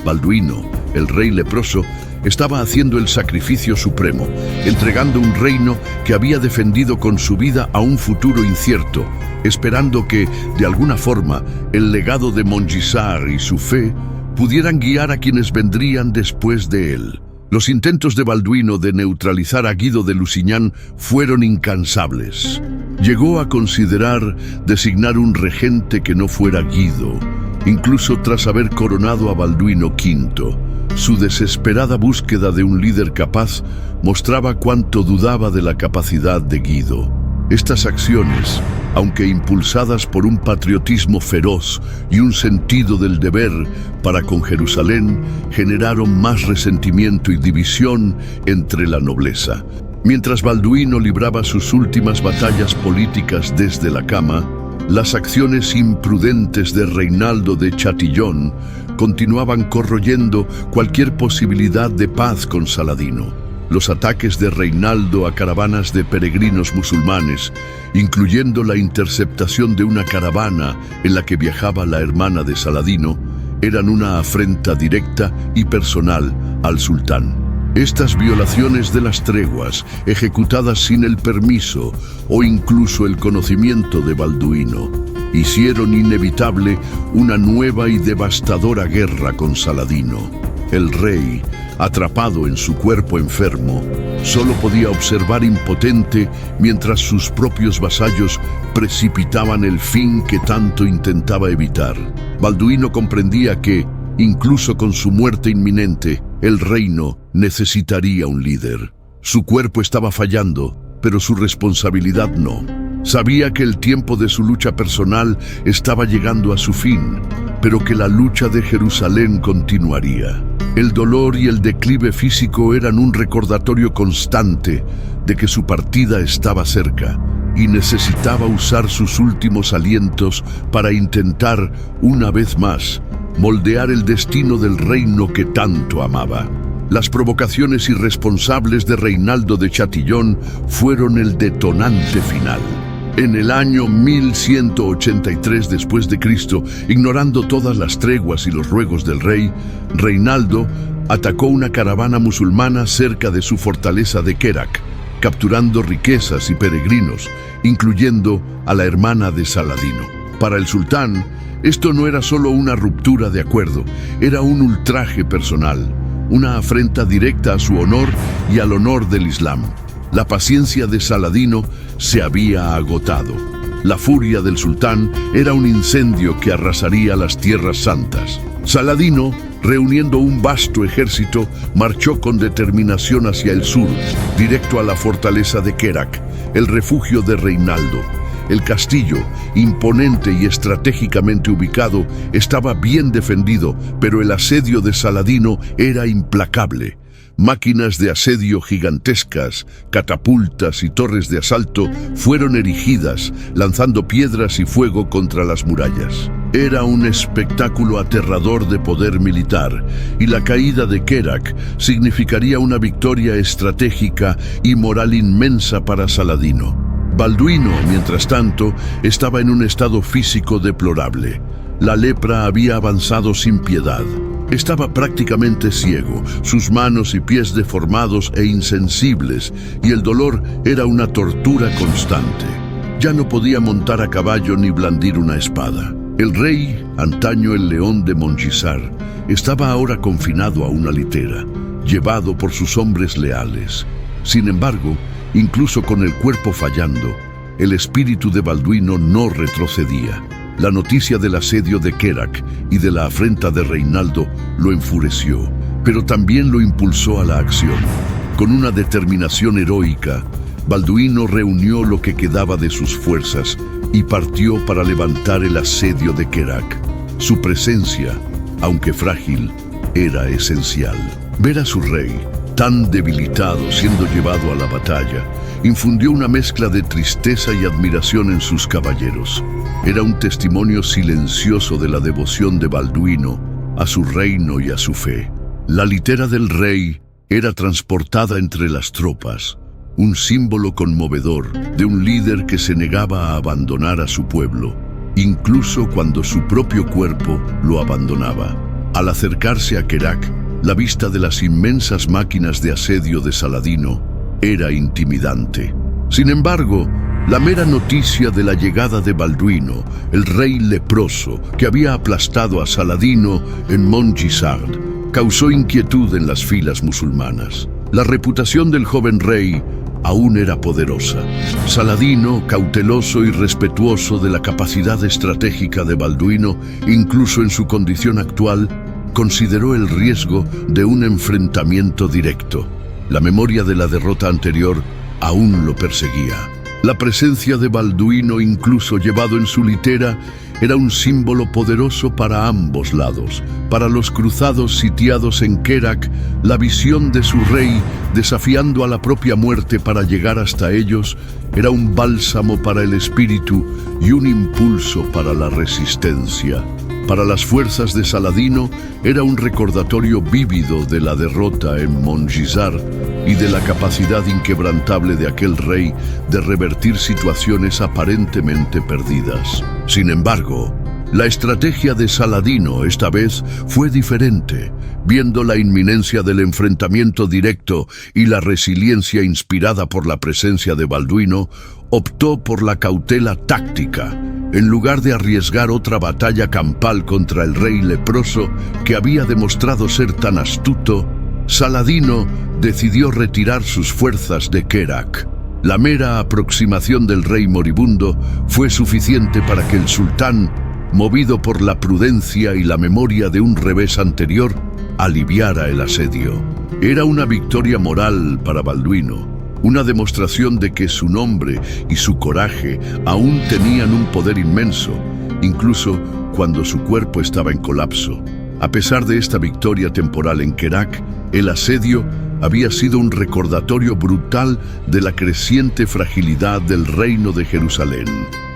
Balduino, el rey leproso, estaba haciendo el sacrificio supremo, entregando un reino que había defendido con su vida a un futuro incierto, esperando que, de alguna forma, el legado de Montgisard y su fe pudieran guiar a quienes vendrían después de él. Los intentos de Balduino de neutralizar a Guido de Lusignan fueron incansables. Llegó a considerar designar un regente que no fuera Guido, incluso tras haber coronado a Balduino V. Su desesperada búsqueda de un líder capaz mostraba cuánto dudaba de la capacidad de Guido. Estas acciones, aunque impulsadas por un patriotismo feroz y un sentido del deber para con Jerusalén, generaron más resentimiento y división entre la nobleza. Mientras Balduino libraba sus últimas batallas políticas desde la cama, las acciones imprudentes de Reinaldo de Chatillon continuaban corroyendo cualquier posibilidad de paz con Saladino. Los ataques de Reinaldo a caravanas de peregrinos musulmanes, incluyendo la interceptación de una caravana en la que viajaba la hermana de Saladino, eran una afrenta directa y personal al sultán. Estas violaciones de las treguas, ejecutadas sin el permiso o incluso el conocimiento de Balduino, hicieron inevitable una nueva y devastadora guerra con Saladino. El rey, atrapado en su cuerpo enfermo, solo podía observar impotente mientras sus propios vasallos precipitaban el fin que tanto intentaba evitar. Balduino comprendía que, incluso con su muerte inminente, el reino necesitaría un líder. Su cuerpo estaba fallando, pero su responsabilidad no. Sabía que el tiempo de su lucha personal estaba llegando a su fin, pero que la lucha de Jerusalén continuaría. El dolor y el declive físico eran un recordatorio constante de que su partida estaba cerca y necesitaba usar sus últimos alientos para intentar, una vez más, moldear el destino del reino que tanto amaba. Las provocaciones irresponsables de Reinaldo de Chatillon fueron el detonante final. En el año 1183 después de Cristo, ignorando todas las treguas y los ruegos del rey, Reinaldo atacó una caravana musulmana cerca de su fortaleza de Kerak, capturando riquezas y peregrinos, incluyendo a la hermana de Saladino. Para el sultán, esto no era solo una ruptura de acuerdo, era un ultraje personal, una afrenta directa a su honor y al honor del Islam. La paciencia de Saladino se había agotado. La furia del sultán era un incendio que arrasaría las tierras santas. Saladino, reuniendo un vasto ejército, marchó con determinación hacia el sur, directo a la fortaleza de Kerak, el refugio de Reinaldo. El castillo, imponente y estratégicamente ubicado, estaba bien defendido, pero el asedio de Saladino era implacable. Máquinas de asedio gigantescas, catapultas y torres de asalto fueron erigidas, lanzando piedras y fuego contra las murallas. Era un espectáculo aterrador de poder militar, y la caída de Kerak significaría una victoria estratégica y moral inmensa para Saladino. Balduino, mientras tanto, estaba en un estado físico deplorable. La lepra había avanzado sin piedad. Estaba prácticamente ciego, sus manos y pies deformados e insensibles, y el dolor era una tortura constante. Ya no podía montar a caballo ni blandir una espada. El rey, antaño el león de Mongisar, estaba ahora confinado a una litera, llevado por sus hombres leales. Sin embargo, incluso con el cuerpo fallando, el espíritu de Balduino no retrocedía. La noticia del asedio de Kerak y de la afrenta de Reinaldo lo enfureció, pero también lo impulsó a la acción. Con una determinación heroica, Balduino reunió lo que quedaba de sus fuerzas y partió para levantar el asedio de Kerak. Su presencia, aunque frágil, era esencial. Ver a su rey, tan debilitado siendo llevado a la batalla, infundió una mezcla de tristeza y admiración en sus caballeros. Era un testimonio silencioso de la devoción de Balduino a su reino y a su fe. La litera del rey era transportada entre las tropas, un símbolo conmovedor de un líder que se negaba a abandonar a su pueblo, incluso cuando su propio cuerpo lo abandonaba. Al acercarse a Kerak, la vista de las inmensas máquinas de asedio de Saladino era intimidante. Sin embargo, la mera noticia de la llegada de Balduino, el rey leproso que había aplastado a Saladino en Mongisar, causó inquietud en las filas musulmanas. La reputación del joven rey aún era poderosa. Saladino, cauteloso y respetuoso de la capacidad estratégica de Balduino, incluso en su condición actual, consideró el riesgo de un enfrentamiento directo. La memoria de la derrota anterior aún lo perseguía. La presencia de Balduino, incluso llevado en su litera, era un símbolo poderoso para ambos lados. Para los cruzados sitiados en Kerak, la visión de su rey desafiando a la propia muerte para llegar hasta ellos era un bálsamo para el espíritu y un impulso para la resistencia. Para las fuerzas de Saladino era un recordatorio vívido de la derrota en Mongisar y de la capacidad inquebrantable de aquel rey de revertir situaciones aparentemente perdidas. Sin embargo, la estrategia de Saladino esta vez fue diferente. Viendo la inminencia del enfrentamiento directo y la resiliencia inspirada por la presencia de Balduino, optó por la cautela táctica. En lugar de arriesgar otra batalla campal contra el rey leproso que había demostrado ser tan astuto, Saladino decidió retirar sus fuerzas de Kerak. La mera aproximación del rey moribundo fue suficiente para que el sultán, movido por la prudencia y la memoria de un revés anterior, aliviara el asedio. Era una victoria moral para Balduino, una demostración de que su nombre y su coraje aún tenían un poder inmenso, incluso cuando su cuerpo estaba en colapso. A pesar de esta victoria temporal en Kerak, el asedio había sido un recordatorio brutal de la creciente fragilidad del reino de Jerusalén.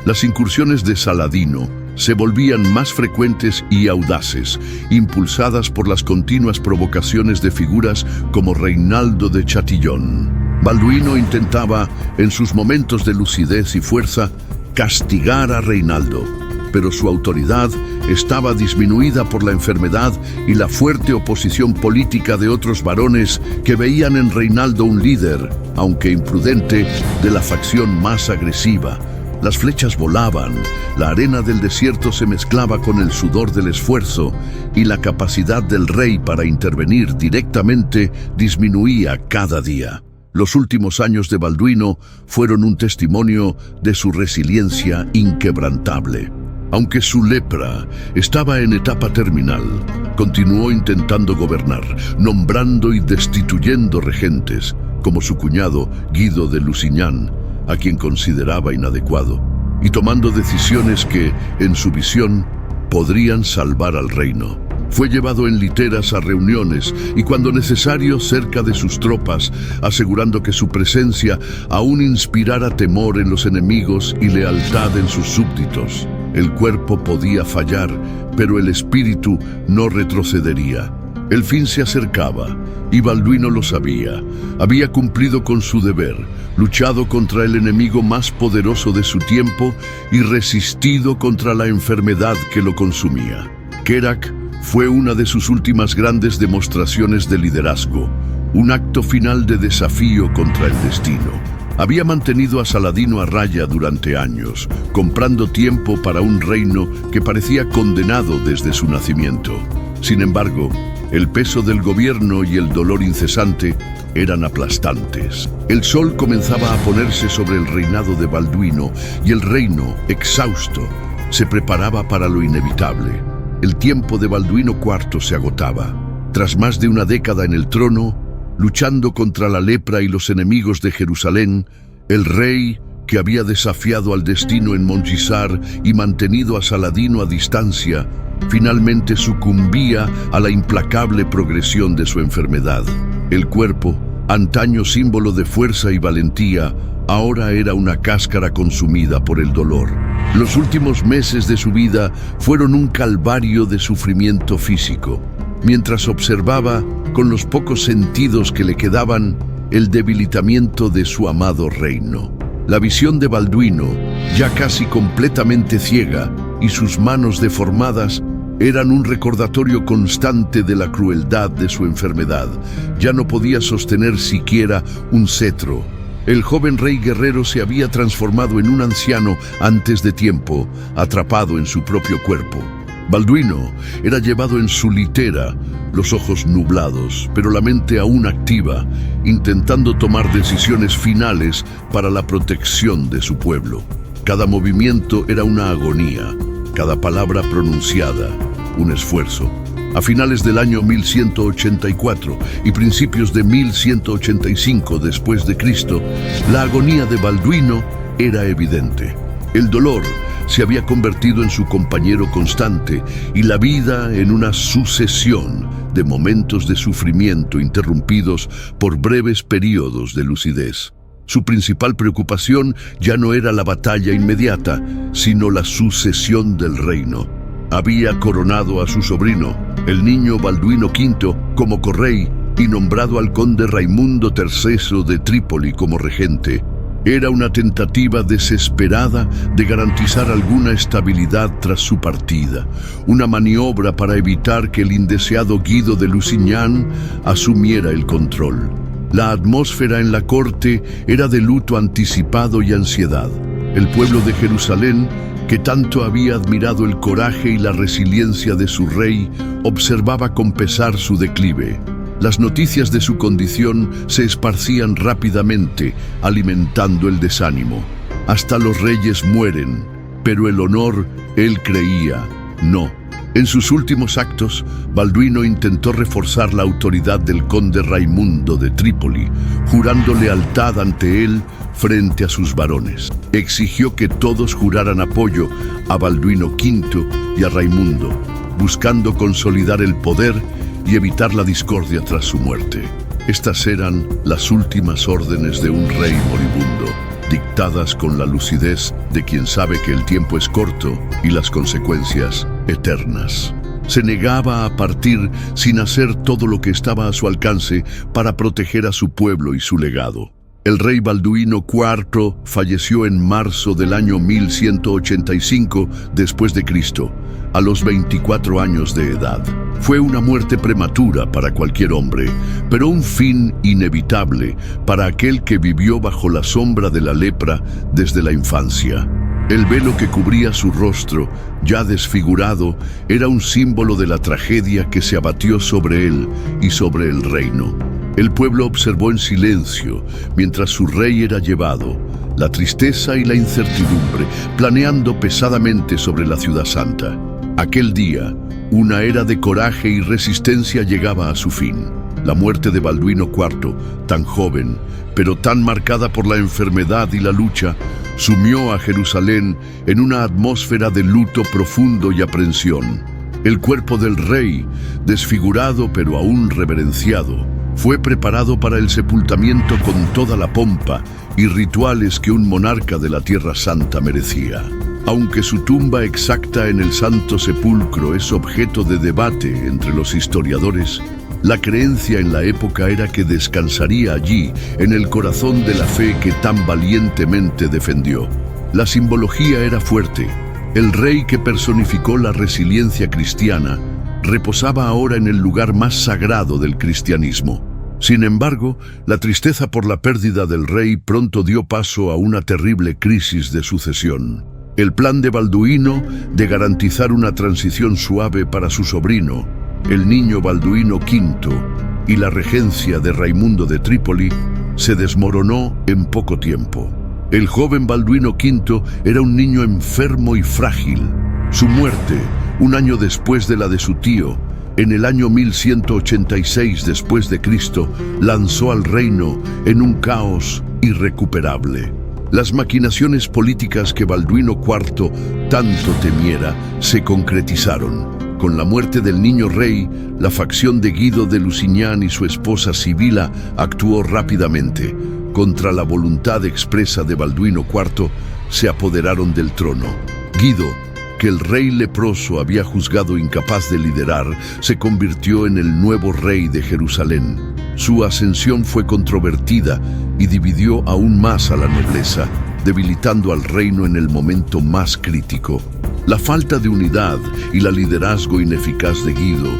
Las incursiones de Saladino se volvían más frecuentes y audaces, impulsadas por las continuas provocaciones de figuras como Reinaldo de Chatillon. Balduino intentaba, en sus momentos de lucidez y fuerza, castigar a Reinaldo, pero su autoridad estaba disminuida por la enfermedad y la fuerte oposición política de otros varones que veían en Reinaldo un líder, aunque imprudente, de la facción más agresiva. Las flechas volaban, la arena del desierto se mezclaba con el sudor del esfuerzo y la capacidad del rey para intervenir directamente disminuía cada día. Los últimos años de Balduino fueron un testimonio de su resiliencia inquebrantable. Aunque su lepra estaba en etapa terminal, continuó intentando gobernar, nombrando y destituyendo regentes, como su cuñado Guido de Lusignan, a quien consideraba inadecuado, y tomando decisiones que, en su visión, podrían salvar al reino. Fue llevado en literas a reuniones y, cuando necesario, cerca de sus tropas, asegurando que su presencia aún inspirara temor en los enemigos y lealtad en sus súbditos. El cuerpo podía fallar, pero el espíritu no retrocedería. El fin se acercaba, y Balduino lo sabía. Había cumplido con su deber, luchado contra el enemigo más poderoso de su tiempo y resistido contra la enfermedad que lo consumía. Kerak fue una de sus últimas grandes demostraciones de liderazgo, un acto final de desafío contra el destino. Había mantenido a Saladino a raya durante años, comprando tiempo para un reino que parecía condenado desde su nacimiento. Sin embargo, el peso del gobierno y el dolor incesante eran aplastantes. El sol comenzaba a ponerse sobre el reinado de Balduino y el reino, exhausto, se preparaba para lo inevitable. El tiempo de Balduino IV se agotaba. Tras más de una década en el trono, luchando contra la lepra y los enemigos de Jerusalén, el rey, que había desafiado al destino en Montgisar y mantenido a Saladino a distancia, finalmente sucumbía a la implacable progresión de su enfermedad. El cuerpo, antaño símbolo de fuerza y valentía, ahora era una cáscara consumida por el dolor. Los últimos meses de su vida fueron un calvario de sufrimiento físico, mientras observaba, con los pocos sentidos que le quedaban, el debilitamiento de su amado reino. La visión de Balduino, ya casi completamente ciega, y sus manos deformadas, eran un recordatorio constante de la crueldad de su enfermedad. Ya no podía sostener siquiera un cetro. El joven rey guerrero se había transformado en un anciano antes de tiempo, atrapado en su propio cuerpo. Balduino era llevado en su litera, los ojos nublados, pero la mente aún activa, intentando tomar decisiones finales para la protección de su pueblo. Cada movimiento era una agonía, cada palabra pronunciada, un esfuerzo. A finales del año 1184 y principios de 1185 después de Cristo, la agonía de Balduino era evidente. El dolor se había convertido en su compañero constante y la vida en una sucesión de momentos de sufrimiento interrumpidos por breves periodos de lucidez. Su principal preocupación ya no era la batalla inmediata, sino la sucesión del reino. Había coronado a su sobrino, el niño Balduino V, como correy y nombrado al conde Raimundo III de Trípoli como regente. Era una tentativa desesperada de garantizar alguna estabilidad tras su partida, una maniobra para evitar que el indeseado Guido de Lusignan asumiera el control. La atmósfera en la corte era de luto anticipado y ansiedad. El pueblo de Jerusalén, que tanto había admirado el coraje y la resiliencia de su rey, observaba con pesar su declive. Las noticias de su condición se esparcían rápidamente, alimentando el desánimo. Hasta los reyes mueren, pero el honor, él creía, no. En sus últimos actos, Balduino intentó reforzar la autoridad del conde Raimundo de Trípoli, jurando lealtad ante él frente a sus varones. Exigió que todos juraran apoyo a Balduino V y a Raimundo, buscando consolidar el poder y evitar la discordia tras su muerte. Estas eran las últimas órdenes de un rey moribundo, dictadas con la lucidez de quien sabe que el tiempo es corto y las consecuencias eternas. Se negaba a partir sin hacer todo lo que estaba a su alcance para proteger a su pueblo y su legado. El rey Balduino IV falleció en marzo del año 1185 después de Cristo, a los 24 años de edad. Fue una muerte prematura para cualquier hombre, pero un fin inevitable para aquel que vivió bajo la sombra de la lepra desde la infancia. El velo que cubría su rostro, ya desfigurado, era un símbolo de la tragedia que se abatió sobre él y sobre el reino. El pueblo observó en silencio mientras su rey era llevado, la tristeza y la incertidumbre, planeando pesadamente sobre la ciudad santa. Aquel día, una era de coraje y resistencia llegaba a su fin. La muerte de Balduino IV, tan joven, pero tan marcada por la enfermedad y la lucha, sumió a Jerusalén en una atmósfera de luto profundo y aprensión. El cuerpo del rey, desfigurado pero aún reverenciado, fue preparado para el sepultamiento con toda la pompa y rituales que un monarca de la Tierra Santa merecía. Aunque su tumba exacta en el Santo Sepulcro es objeto de debate entre los historiadores, la creencia en la época era que descansaría allí, en el corazón de la fe que tan valientemente defendió. La simbología era fuerte. El rey que personificó la resiliencia cristiana reposaba ahora en el lugar más sagrado del cristianismo. Sin embargo, la tristeza por la pérdida del rey pronto dio paso a una terrible crisis de sucesión. El plan de Balduino de garantizar una transición suave para su sobrino, el niño Balduino V, y la regencia de Raimundo de Trípoli, se desmoronó en poco tiempo. El joven Balduino V era un niño enfermo y frágil. Su muerte, un año después de la de su tío, en el año 1186 después de Cristo, lanzó al reino en un caos irrecuperable. Las maquinaciones políticas que Balduino IV tanto temiera se concretizaron. Con la muerte del niño rey, la facción de Guido de Lusignan y su esposa Sibila actuó rápidamente. Contra la voluntad expresa de Balduino IV, se apoderaron del trono. Guido, que el rey leproso había juzgado incapaz de liderar, se convirtió en el nuevo rey de Jerusalén. Su ascensión fue controvertida y dividió aún más a la nobleza, debilitando al reino en el momento más crítico. La falta de unidad y el liderazgo ineficaz de Guido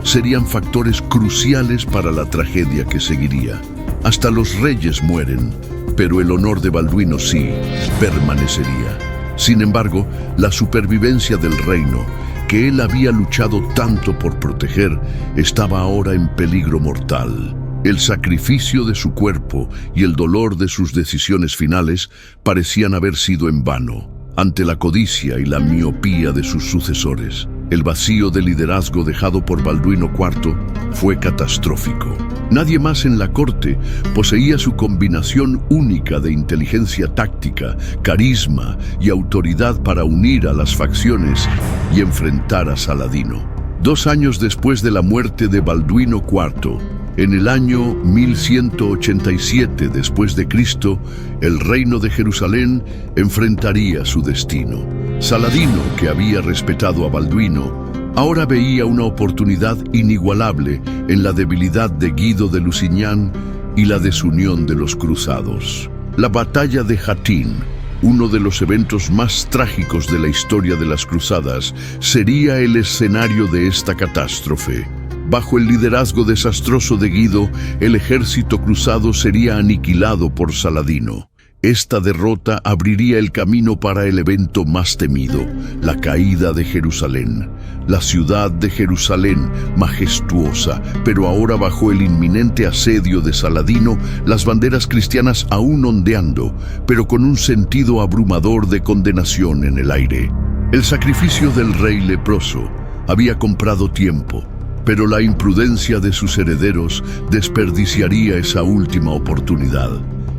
serían factores cruciales para la tragedia que seguiría. Hasta los reyes mueren, pero el honor de Balduino sí permanecería. Sin embargo, la supervivencia del reino, que él había luchado tanto por proteger, estaba ahora en peligro mortal. El sacrificio de su cuerpo y el dolor de sus decisiones finales parecían haber sido en vano. Ante la codicia y la miopía de sus sucesores, el vacío de liderazgo dejado por Balduino IV fue catastrófico. Nadie más en la corte poseía su combinación única de inteligencia táctica, carisma y autoridad para unir a las facciones y enfrentar a Saladino. 2 años después de la muerte de Balduino IV, en el año 1187 después de Cristo, el reino de Jerusalén enfrentaría su destino. Saladino, que había respetado a Balduino, ahora veía una oportunidad inigualable en la debilidad de Guido de Lusignan y la desunión de los cruzados. La batalla de Hattin, uno de los eventos más trágicos de la historia de las cruzadas, sería el escenario de esta catástrofe. Bajo el liderazgo desastroso de Guido, el ejército cruzado sería aniquilado por Saladino. Esta derrota abriría el camino para el evento más temido, la caída de Jerusalén. La ciudad de Jerusalén, majestuosa, pero ahora bajo el inminente asedio de Saladino, las banderas cristianas aún ondeando, pero con un sentido abrumador de condenación en el aire. El sacrificio del rey leproso había comprado tiempo, pero la imprudencia de sus herederos desperdiciaría esa última oportunidad.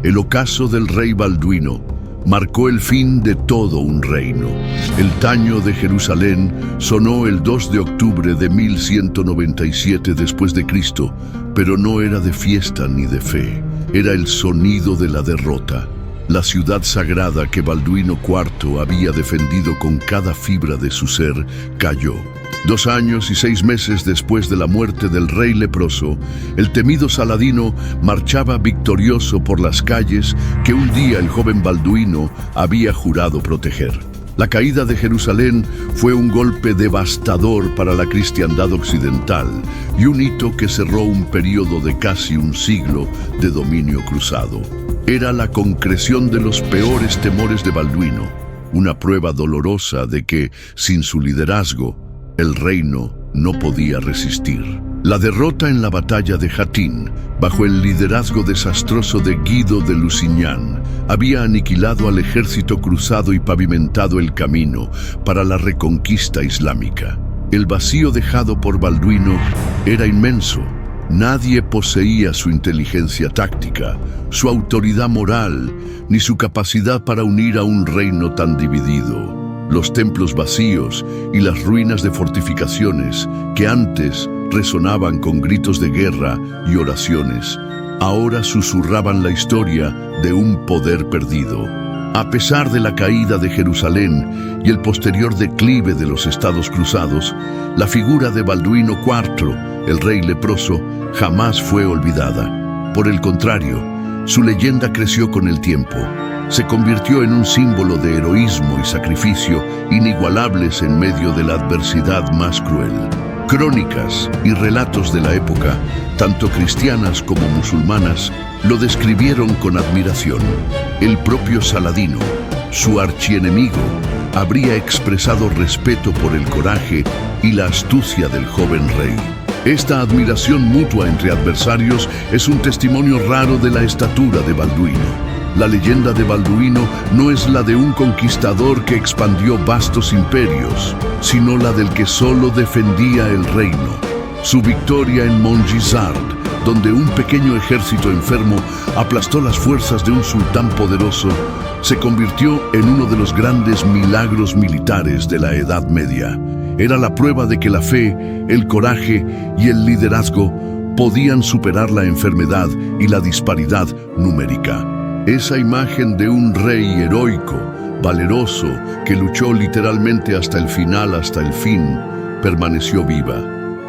El ocaso del rey Balduino marcó el fin de todo un reino. El taño de Jerusalén sonó el 2 de octubre de 1197 después de Cristo, pero no era de fiesta ni de fe, era el sonido de la derrota. La ciudad sagrada que Balduino IV había defendido con cada fibra de su ser cayó. 2 años y 6 meses después de la muerte del rey leproso, el temido Saladino marchaba victorioso por las calles que un día el joven Balduino había jurado proteger. La caída de Jerusalén fue un golpe devastador para la cristiandad occidental y un hito que cerró un periodo de casi un siglo de dominio cruzado. Era la concreción de los peores temores de Balduino, una prueba dolorosa de que, sin su liderazgo, el reino no podía resistir. La derrota en la batalla de Hattin, bajo el liderazgo desastroso de Guido de Lusignan, había aniquilado al ejército cruzado y pavimentado el camino para la reconquista islámica. El vacío dejado por Balduino era inmenso. Nadie poseía su inteligencia táctica, su autoridad moral, ni su capacidad para unir a un reino tan dividido. Los templos vacíos y las ruinas de fortificaciones que antes resonaban con gritos de guerra y oraciones, ahora susurraban la historia de un poder perdido. A pesar de la caída de Jerusalén y el posterior declive de los estados cruzados, la figura de Balduino IV, el rey leproso, jamás fue olvidada. Por el contrario, su leyenda creció con el tiempo. Se convirtió en un símbolo de heroísmo y sacrificio inigualables en medio de la adversidad más cruel. Crónicas y relatos de la época, tanto cristianas como musulmanas, lo describieron con admiración. El propio Saladino, su archienemigo, habría expresado respeto por el coraje y la astucia del joven rey. Esta admiración mutua entre adversarios es un testimonio raro de la estatura de Balduino. La leyenda de Balduino no es la de un conquistador que expandió vastos imperios, sino la del que solo defendía el reino. Su victoria en Montgisard, donde un pequeño ejército enfermo aplastó las fuerzas de un sultán poderoso, se convirtió en uno de los grandes milagros militares de la Edad Media. Era la prueba de que la fe, el coraje y el liderazgo podían superar la enfermedad y la disparidad numérica. Esa imagen de un rey heroico, valeroso, que luchó literalmente hasta el final, hasta el fin, permaneció viva.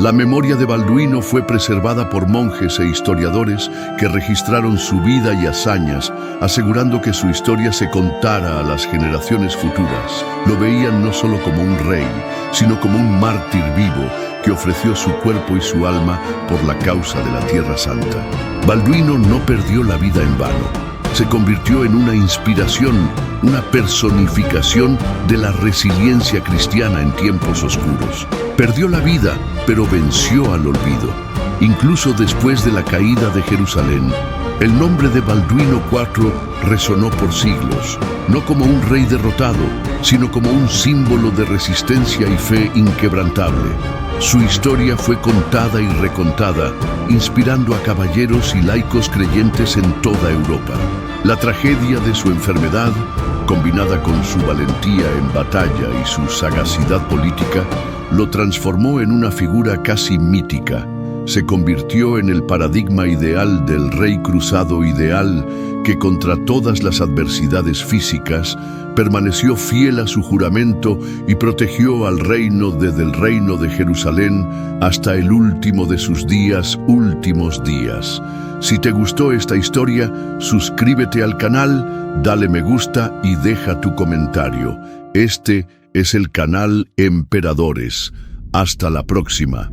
La memoria de Balduino fue preservada por monjes e historiadores que registraron su vida y hazañas, asegurando que su historia se contara a las generaciones futuras. Lo veían no solo como un rey, sino como un mártir vivo que ofreció su cuerpo y su alma por la causa de la Tierra Santa. Balduino no perdió la vida en vano. Se convirtió en una inspiración, una personificación de la resiliencia cristiana en tiempos oscuros. Perdió la vida, pero venció al olvido. Incluso después de la caída de Jerusalén, el nombre de Balduino IV resonó por siglos, no como un rey derrotado, sino como un símbolo de resistencia y fe inquebrantable. Su historia fue contada y recontada, inspirando a caballeros y laicos creyentes en toda Europa. La tragedia de su enfermedad, combinada con su valentía en batalla y su sagacidad política, lo transformó en una figura casi mítica. Se convirtió en el paradigma ideal del rey cruzado ideal que, contra todas las adversidades físicas, permaneció fiel a su juramento y protegió al reino desde el reino de Jerusalén hasta el último de sus últimos días. Si te gustó esta historia, suscríbete al canal, dale me gusta y deja tu comentario. Este es el canal Emperadores. Hasta la próxima.